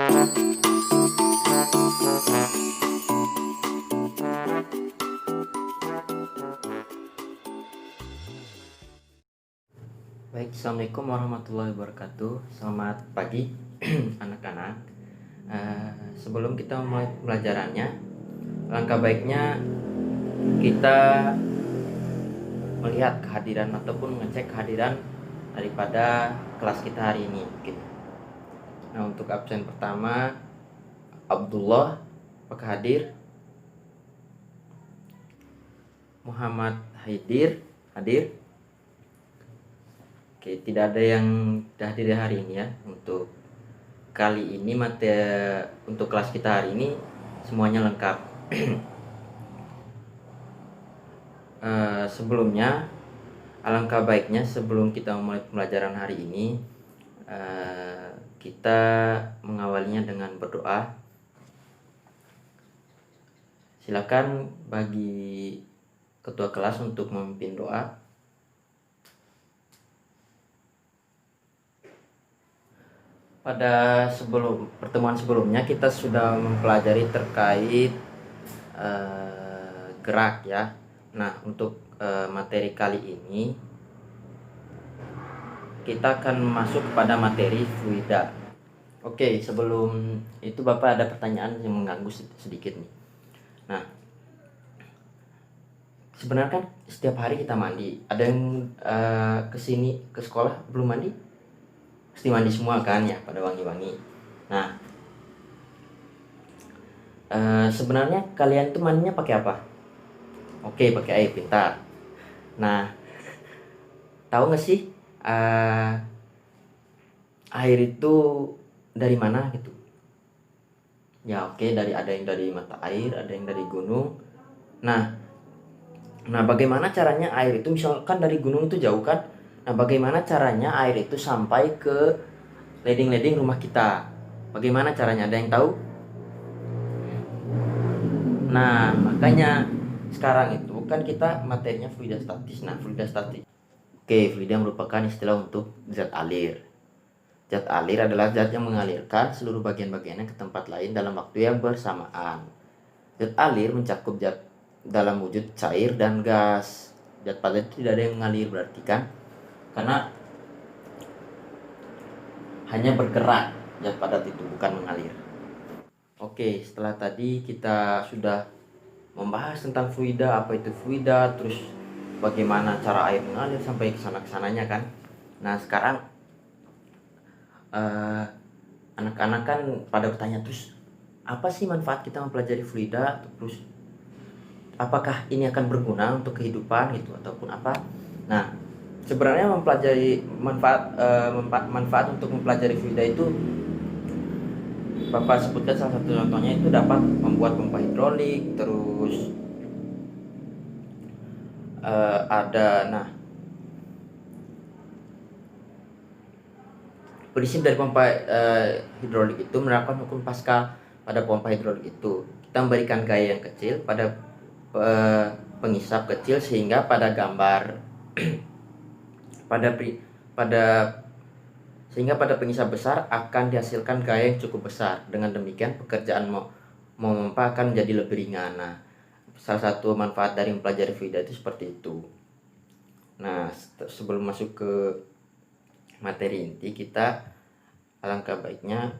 Baik, assalamualaikum warahmatullahi wabarakatuh. Selamat pagi anak-anak. Sebelum kita mulai pembelajarannya, langkah baiknya kita melihat kehadiran ataupun mengecek kehadiran daripada kelas kita hari ini. Nah, untuk absen pertama Abdullah, apakah hadir? Muhammad Haidir, hadir? Oke, tidak ada yang hadir hari ini ya. Untuk kali ini untuk kelas kita hari ini semuanya lengkap. Sebelumnya, alangkah baiknya sebelum kita mulai pembelajaran hari ini, kita mengawalinya dengan berdoa. Silakan bagi ketua kelas untuk memimpin doa. Pada pertemuan sebelumnya kita sudah mempelajari terkait gerak ya. Nah, untuk materi kali ini kita akan masuk kepada materi fluida. Oke, sebelum itu Bapak ada pertanyaan yang mengganggu sedikit nih. Nah, sebenarnya kan setiap hari kita mandi. Ada yang kesini ke sekolah belum mandi? Pasti mandi semua kan ya, pada wangi-wangi. Nah, sebenarnya kalian tuh mandinya pakai apa? Oke, pakai air, pintar. Nah, tahu nggak sih air itu dari mana gitu? Ya oke, ada yang dari mata air, ada yang dari gunung. Nah, bagaimana caranya air itu, misalkan dari gunung itu jauh kan? Nah, bagaimana caranya air itu sampai ke leding-leding rumah kita? Bagaimana caranya? Ada yang tahu? Nah, makanya sekarang itu kan kita materinya fluida statis. Nah, fluida statis. Oke, fluida merupakan istilah untuk zat alir. Zat alir adalah zat yang mengalirkan seluruh bagian-bagiannya ke tempat lain dalam waktu yang bersamaan. Zat alir mencakup zat dalam wujud cair dan gas. Zat padat tidak ada yang mengalir, berarti kan? Karena hanya bergerak zat padat itu, bukan mengalir. Oke, setelah tadi kita sudah membahas tentang fluida, apa itu fluida, terus bagaimana cara air mengalir sampai ke sana-kesananya kan. Nah, sekarang anak-anak kan pada bertanya, terus apa sih manfaat kita mempelajari fluida, terus apakah ini akan berguna untuk kehidupan gitu ataupun apa. Nah, sebenarnya mempelajari manfaat untuk mempelajari fluida itu Bapak sebutkan salah satu contohnya itu dapat membuat pompa hidrolik, terus prinsip dari pompa hidrolik itu menerapkan hukum Pascal. Pada pompa hidrolik itu kita memberikan gaya yang kecil pada pengisap kecil, sehingga pada gambar sehingga pada pengisap besar akan dihasilkan gaya yang cukup besar. Dengan demikian pekerjaan memompa akan menjadi lebih ringan. Nah, salah satu manfaat dari mempelajari fluida itu seperti itu. Nah, sebelum masuk ke materi inti, kita alangkah baiknya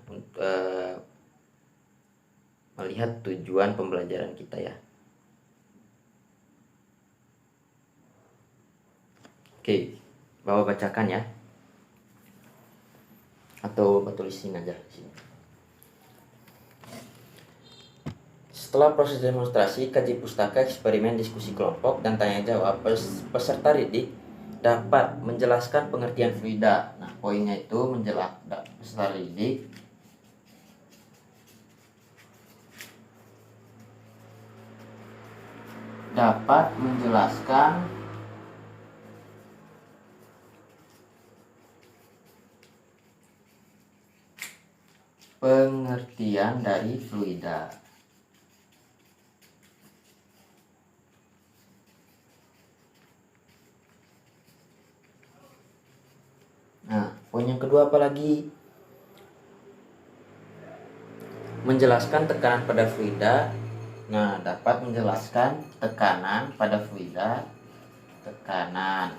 melihat tujuan pembelajaran kita ya. Oke, Bapak bacakan ya, atau tulisin aja di sini. Setelah proses demonstrasi, kaji pustaka, eksperimen, diskusi kelompok, dan tanya jawab, peserta didik dapat menjelaskan pengertian fluida. Nah, poinnya itu peserta didik dapat menjelaskan pengertian dari fluida. Nah, poin yang kedua apa lagi? menjelaskan tekanan pada fluida. Nah, dapat menjelaskan tekanan pada fluida. Tekanan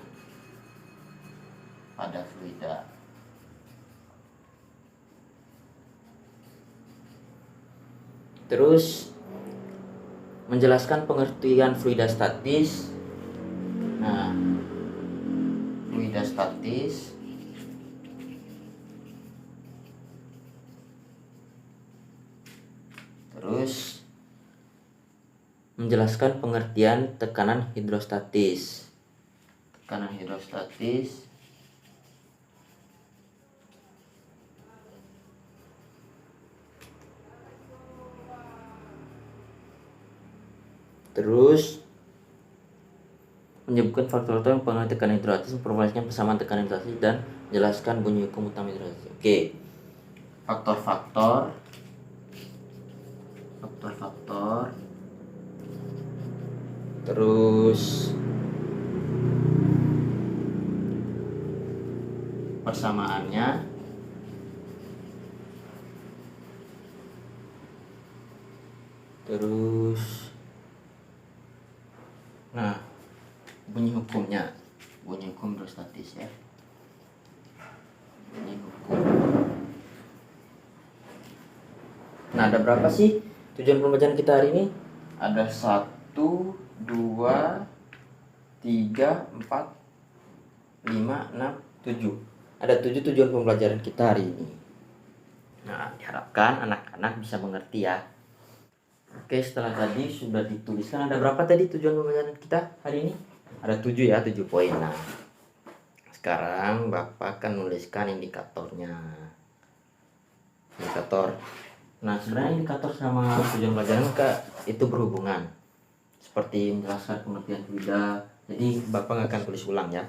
pada fluida. Terus menjelaskan pengertian fluida statis. Nah, fluida statis terus menjelaskan pengertian tekanan hidrostatis. Tekanan hidrostatis. Terus menyebutkan faktor-faktor yang mempengaruhi tekanan hidrostatis, memperolehkan persamaan tekanan hidrostatis, dan menjelaskan bunyi hukum utama hidrostatis. Oke. Faktor-faktor terus persamaannya, terus bunyi hukum hidrostatis ya. Bunyi hukum. Nah, ada berapa sih tujuan pembelajaran kita hari ini? Ada 1, 2, 3, 4, 5, 6, 7. Ada 7 tujuan pembelajaran kita hari ini. Nah, diharapkan anak-anak bisa mengerti ya. Oke, setelah tadi sudah dituliskan, ada berapa tadi tujuan pembelajaran kita hari ini? Ada 7 ya, 7 poin. Nah, sekarang Bapak akan menuliskan indikatornya. Indikator. Nah, sebenarnya indikator sama tujuan pelajaran itu berhubungan. Seperti menjelaskan pengertian fluida. Jadi Bapak nggak akan tulis ulang ya.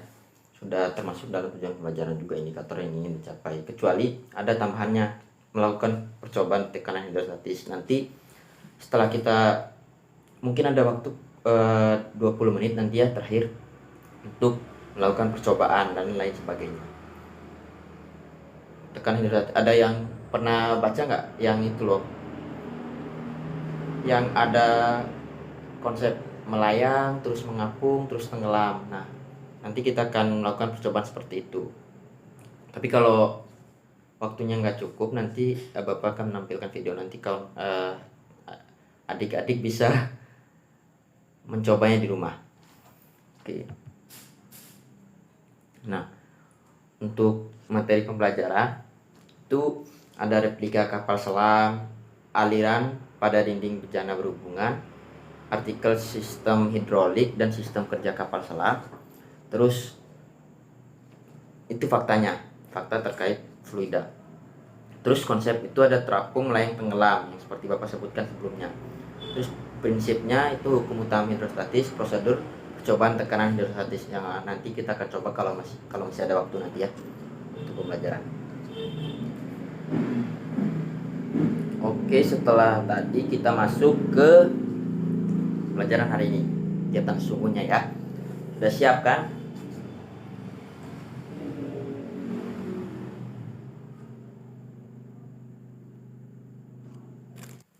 Sudah termasuk dalam tujuan pembelajaran juga indikator yang ingin dicapai. Kecuali ada tambahannya, melakukan percobaan tekanan hidrostatis. Nanti setelah kita mungkin ada waktu 20 menit nanti ya terakhir untuk melakukan percobaan dan lain sebagainya. Tekanan hidrostatis, ada yang pernah baca nggak yang itu loh, yang ada konsep melayang terus mengapung terus tenggelam? Nah, nanti kita akan melakukan percobaan seperti itu. Tapi kalau waktunya nggak cukup, nanti Bapak akan menampilkan video. Nanti kalau adik-adik bisa mencobanya di rumah. Oke. Nah, untuk materi pembelajaran itu ada replika kapal selam, aliran pada dinding bejana berhubungan, artikel sistem hidrolik dan sistem kerja kapal selam. Terus itu faktanya, fakta terkait fluida. Terus konsep itu ada terapung, melayang, tenggelam yang seperti Bapak sebutkan sebelumnya. Terus prinsipnya itu hukum utama hidrostatis, prosedur percobaan tekanan hidrostatis yang nanti kita akan coba kalau masih ada waktu nanti ya untuk pembelajaran. Oke, setelah tadi kita masuk ke pelajaran hari ini, kegiatan sesungguhnya ya. Sudah siap kan?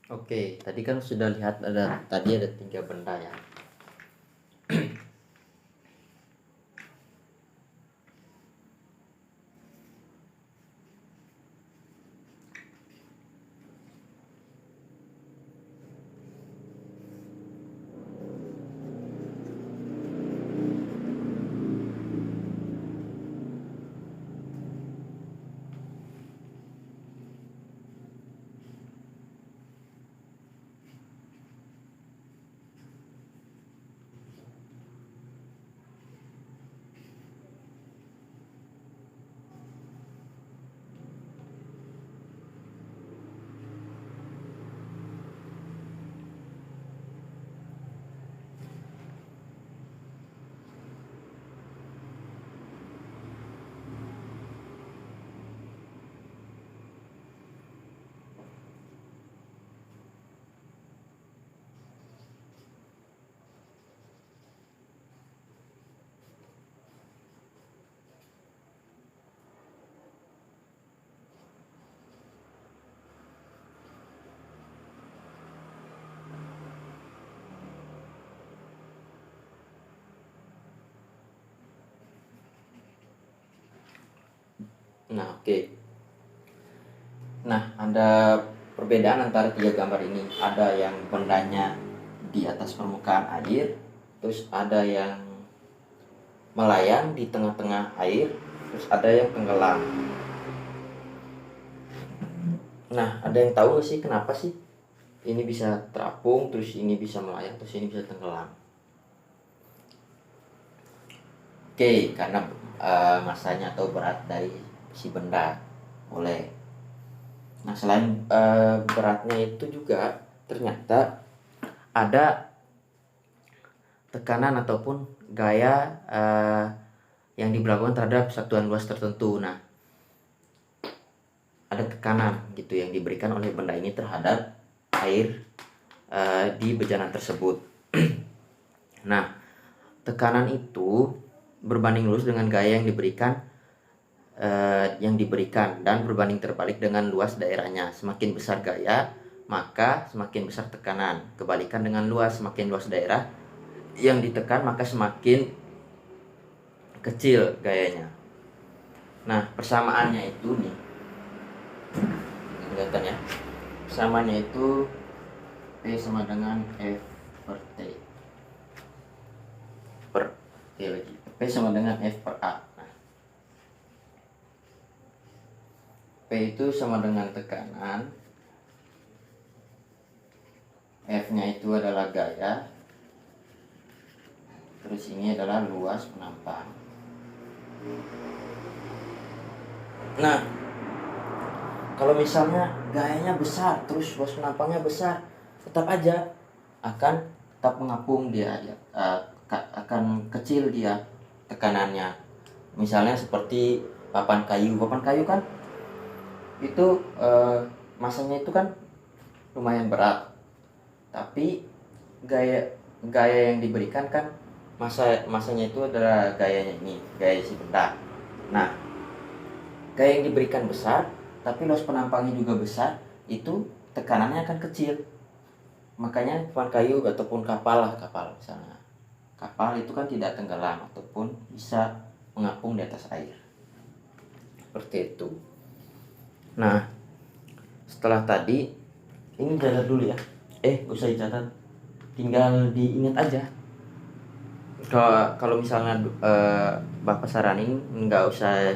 Oke, tadi kan sudah lihat ada 3 benda ya. Nah, oke. Nah, ada perbedaan antara tiga gambar ini. Ada yang bendanya di atas permukaan air, terus ada yang melayang di tengah-tengah air, terus ada yang tenggelam. Nah, ada yang tahu nggak sih kenapa sih ini bisa terapung, terus ini bisa melayang, terus ini bisa tenggelam? Oke, karena masanya atau berat dari si benda. Boleh. Nah, selain beratnya itu juga ternyata ada tekanan ataupun gaya yang diberlakukan terhadap satuan luas tertentu. Nah, ada tekanan gitu yang diberikan oleh benda ini terhadap air di bejana tersebut. Nah, tekanan itu berbanding lurus dengan gaya yang diberikan dan berbanding terbalik dengan luas daerahnya. Semakin besar gaya, maka semakin besar tekanan. Kebalikan dengan luas, semakin luas daerah yang ditekan, maka semakin kecil gayanya. Nah, persamaannya itu nih, kelihatan ya. Persamaannya itu P sama dengan F per T per T lagi. P sama dengan F per A. Nah, P itu sama dengan tekanan, F-nya itu adalah gaya, terus ini adalah luas penampang. Nah, kalau misalnya gayanya besar, terus luas penampangnya besar, tetap aja akan tetap mengapung dia, akan kecil dia tekanannya. Misalnya seperti papan kayu kan itu masanya itu kan lumayan berat, tapi gaya yang diberikan kan masanya itu adalah gayanya ini, gaya si benda. Nah, gaya yang diberikan besar tapi luas penampangnya juga besar, itu tekanannya akan kecil. Makanya papan kayu ataupun kapal misalnya, kapal itu kan tidak tenggelam ataupun bisa mengapung di atas air, seperti itu. Nah, setelah tadi ini catat dulu ya, gak usah dicatat, tinggal diingat aja. Kalau misalnya Bapak saranin nggak usah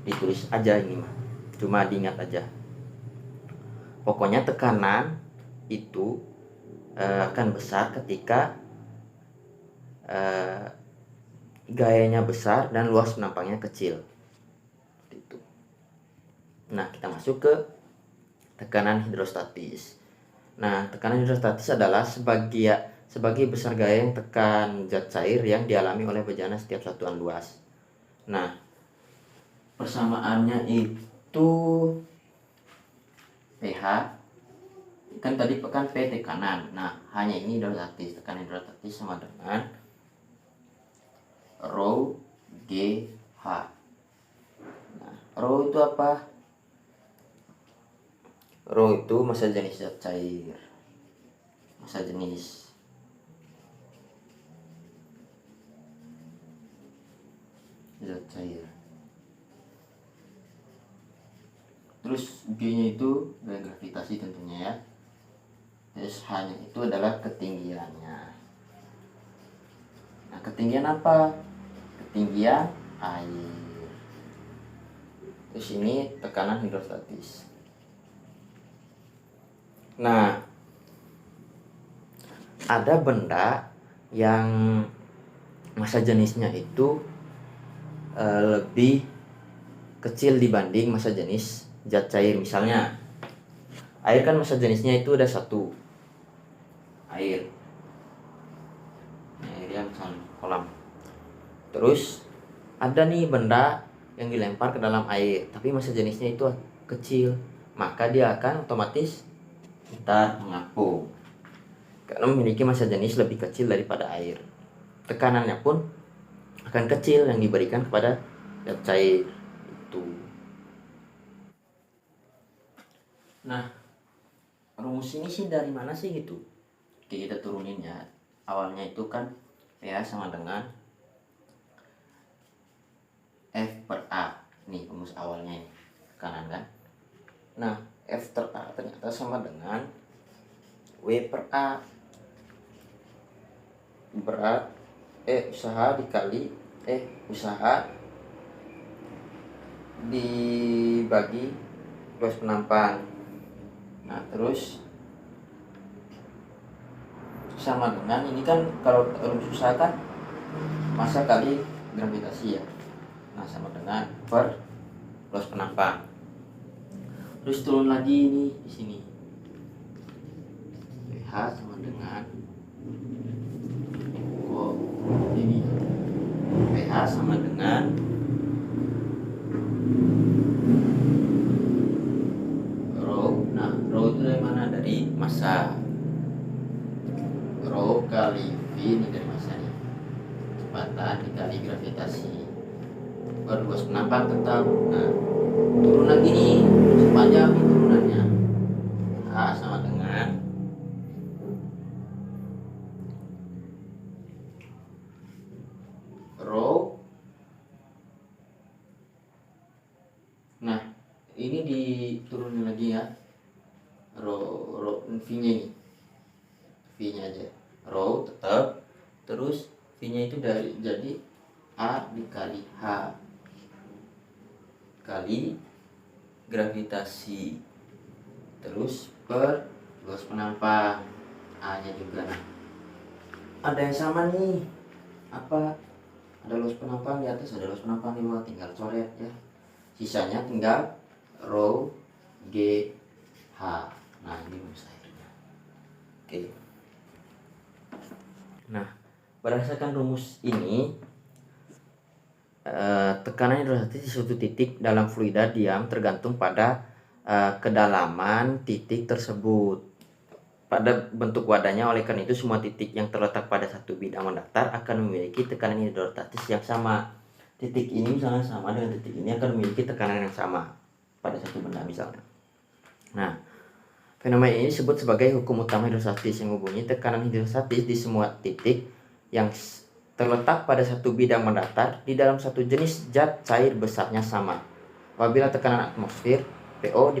ditulis aja ini mah, cuma diingat aja. Pokoknya tekanan itu akan besar ketika gayanya besar dan luas penampangnya kecil. Itu. Nah, kita masuk ke tekanan hidrostatis. Nah, tekanan hidrostatis adalah sebagai besar gaya yang tekan zat cair yang dialami oleh bejana setiap satuan luas. Nah, persamaannya itu pH, kan tadi kan P tekanan. Nah, hanya ini hidrostatis. Tekanan hidrostatis sama dengan rho GH. Nah, rho itu apa? Rho itu massa jenis zat cair. Massa jenis. Zat cair. Terus G-nya itu gaya gravitasi tentunya ya. Terus H-nya itu adalah ketinggiannya. Nah, ketinggian apa? Ketinggian air. Terus ini tekanan hidrostatis. Nah, ada benda yang massa jenisnya itu lebih kecil dibanding massa jenis zat cair. Misalnya air kan massa jenisnya itu ada satu, air yang kolam. Terus ada nih benda yang dilempar ke dalam air tapi massa jenisnya itu kecil, maka dia akan otomatis ntar mengapung karena memiliki massa jenis lebih kecil daripada air. Tekanannya pun akan kecil yang diberikan kepada zat cair itu. Nah, rumus ini sih dari mana sih gitu? Oke, kita turunin ya. Awalnya itu kan pH sama dengan F per A. Nih rumus awalnya ini kanan kan. Nah F ter A ternyata sama dengan W per A, berat usaha dikali usaha dibagi luas penampang. Nah terus sama dengan ini kan, kalau rumus usaha kan massa kali gravitasi ya. Nah sama dengan per luas penampang. Terus turun lagi ini di sini, PH sama dengan ini PH sama dengan rho. Nah rho itu dari mana? Dari massa. Rho kali V ini dari massa nih, kecepatan dikali gravitasi per luas penampang tetap. Nah turun lagi nih sepanjang turunannya, H sama dengan rho. Nah ini diturunin lagi ya, rho V nya ini, V nya aja rho tetap, terus V nya itu dari jadi A dikali H kali gravitasi terus per luas penampang, A nya juga. Nah ada yang sama nih, apa, ada luas penampang di atas, ada luas penampang di bawah, tinggal coret ya, sisanya tinggal rho G H. Nah ini rumus akhirnya. Oke. Nah berdasarkan rumus ini tekanan hidrostatis di suatu titik dalam fluida diam tergantung pada kedalaman titik tersebut pada bentuk wadahnya. Oleh karena itu semua titik yang terletak pada satu bidang mendatar akan memiliki tekanan hidrostatis yang sama. Titik ini misalnya sama dengan titik ini akan memiliki tekanan yang sama pada satu benda misalnya. Nah fenomena ini disebut sebagai hukum utama hidrostatis yang menghubungi tekanan hidrostatis di semua titik yang terletak pada satu bidang mendatar di dalam satu jenis zat cair besarnya sama. Apabila tekanan atmosfer PO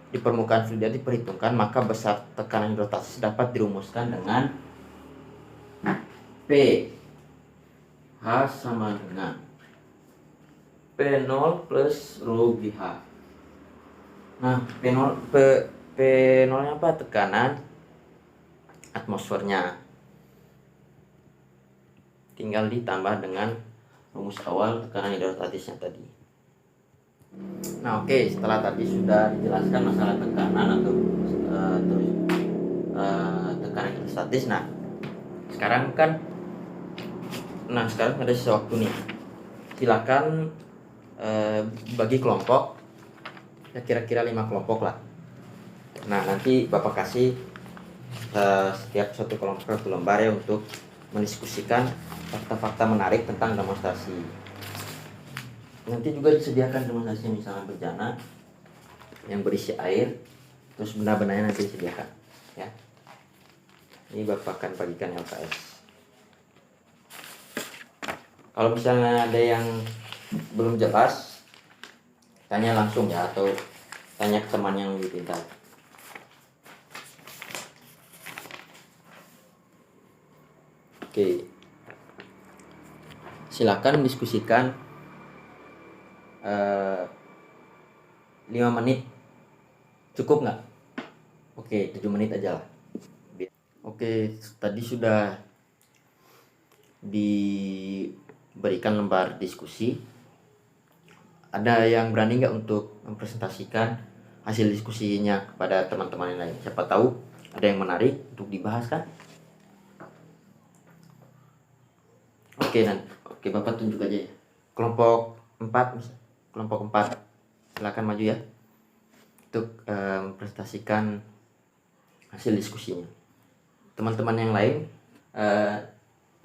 di permukaan fluida diperhitungkan, maka besar tekanan hidrostatis dapat dirumuskan dengan P H sama dengan P0 plus rho GH. Nah P0 nya apa? Tekanan atmosfernya, tinggal ditambah dengan rumus awal tekanan hidrostatisnya tadi. Nah oke, setelah tadi sudah dijelaskan masalah tekanan atau tekanan hidrostatis. Nah sekarang ada sesuatu nih, silakan bagi kelompok ya, kira-kira 5 kelompok lah. Nah nanti Bapak kasih setiap satu kelompok satu lembar ya, untuk mendiskusikan fakta-fakta menarik tentang demonstrasi. Nanti juga disediakan demonstrasi misalnya bejana yang berisi air, terus benda-bendanya nanti disediakan ya. Ini Bapak akan bagikan LKS. Kalau misalnya ada yang belum jelas, tanya langsung ya, atau tanya ke teman yang lebih pintar. Oke, silakan diskusikan 5 menit cukup nggak? Oke, 7 menit aja lah. Oke, tadi sudah diberikan lembar diskusi. Ada yang berani nggak untuk mempresentasikan hasil diskusinya kepada teman-teman yang lain? Siapa tahu ada yang menarik untuk dibahas kan? Oke, Bapak tunjuk aja ya. Kelompok 4 silakan maju ya, untuk mempresentasikan hasil diskusinya. Teman-teman yang lain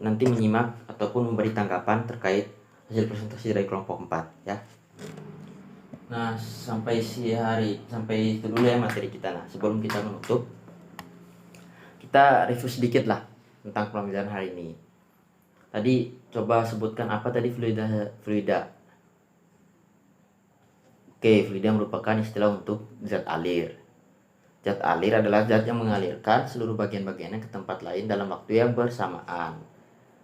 nanti menyimak ataupun memberi tanggapan terkait hasil presentasi dari kelompok 4 ya. Nah sampai itu dulu ya materi kita. Nah sebelum kita menutup, kita review sedikit lah tentang pembelajaran hari ini. Tadi coba sebutkan apa tadi fluida. Oke, fluida merupakan istilah untuk zat alir. Zat alir adalah zat yang mengalirkan seluruh bagian-bagiannya ke tempat lain dalam waktu yang bersamaan.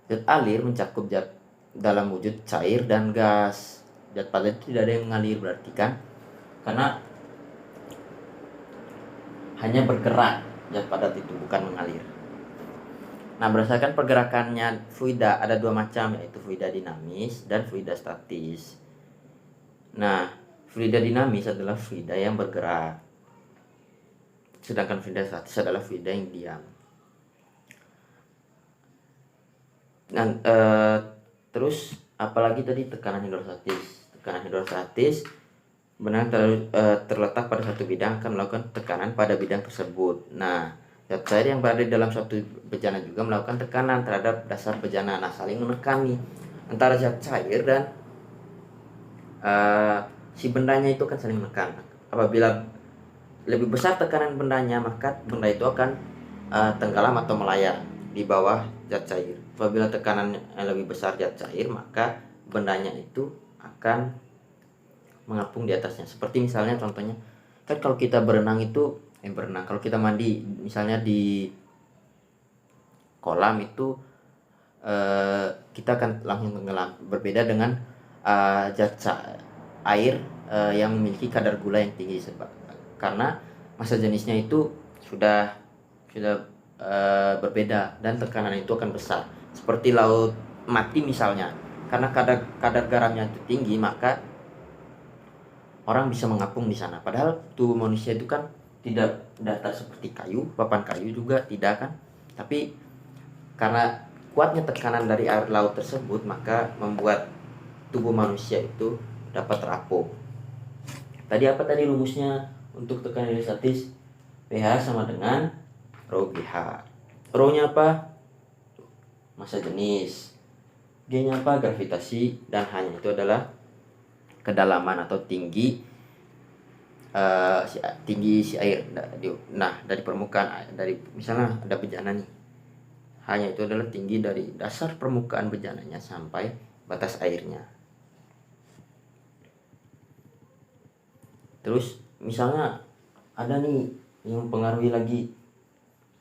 Zat alir mencakup zat dalam wujud cair dan gas. Zat padat tidak ada yang mengalir, berarti kan? Karena hanya bergerak, zat padat itu bukan mengalir. Nah, berdasarkan pergerakannya fluida ada dua macam, yaitu fluida dinamis dan fluida statis. Nah, fluida dinamis adalah fluida yang bergerak, sedangkan fluida statis adalah fluida yang diam. Nah, terus apalagi tadi tekanan hidrostatis. Tekanan hidrostatis benar terletak pada satu bidang akan melakukan tekanan pada bidang tersebut. Nah, zat cair yang berada di dalam suatu bejana juga melakukan tekanan terhadap dasar bejana. Nah, saling menekan nih antara zat cair dan si bendanya itu akan saling menekan. Apabila lebih besar tekanan bendanya, maka benda itu akan tenggelam atau melayang di bawah zat cair. Apabila tekanan lebih besar zat cair, maka bendanya itu akan mengapung di atasnya. Seperti misalnya contohnya, kan kalau kita berenang itu kalau kita mandi misalnya di kolam itu kita akan langsung tenggelam. Berbeda dengan zat air yang memiliki kadar gula yang tinggi, karena massa jenisnya itu sudah berbeda dan tekanan itu akan besar. Seperti laut mati misalnya, karena kadar garamnya itu tinggi, maka orang bisa mengapung di sana. Padahal tubuh manusia itu kan tidak datar seperti kayu, papan kayu juga tidak kan. Tapi karena kuatnya tekanan dari air laut tersebut, maka membuat tubuh manusia itu dapat terapung. Tadi apa tadi rumusnya untuk tekanan hidrostatis? pH sama dengan rho GH. Rho-nya apa? Massa jenis. G-nya apa? Gravitasi. Dan H-nya itu adalah kedalaman atau tinggi si air. Nah, dari permukaan, dari misalnya ada bejana nih, hanya itu adalah tinggi dari dasar permukaan bejananya sampai batas airnya. Terus misalnya ada nih yang mempengaruhi lagi,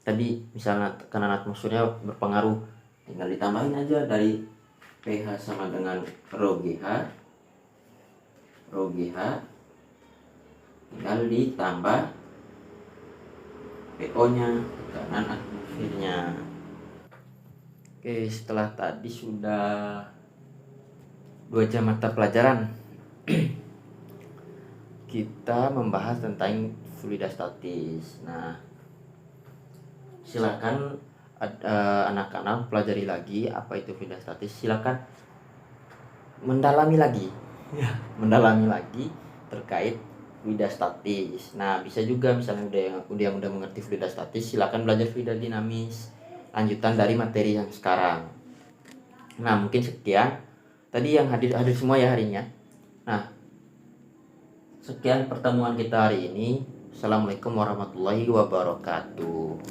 tadi misalnya tekanan atmosfernya berpengaruh, tinggal ditambahin aja dari pH sama dengan rho GH tinggal ditambah PO nya, tekanan atmosfernya. Oke, setelah tadi sudah 2 jam mata pelajaran kita membahas tentang fluida statis. Nah, silakan anak-anak pelajari lagi apa itu fluida statis. Silakan mendalami lagi terkait fluida statis. Nah, bisa juga misalnya udah mengerti fluida statis, silakan belajar fluida dinamis, lanjutan dari materi yang sekarang. Nah, mungkin sekian tadi yang hadir semua ya harinya. Nah, sekian pertemuan kita hari ini. Assalamualaikum warahmatullahi wabarakatuh.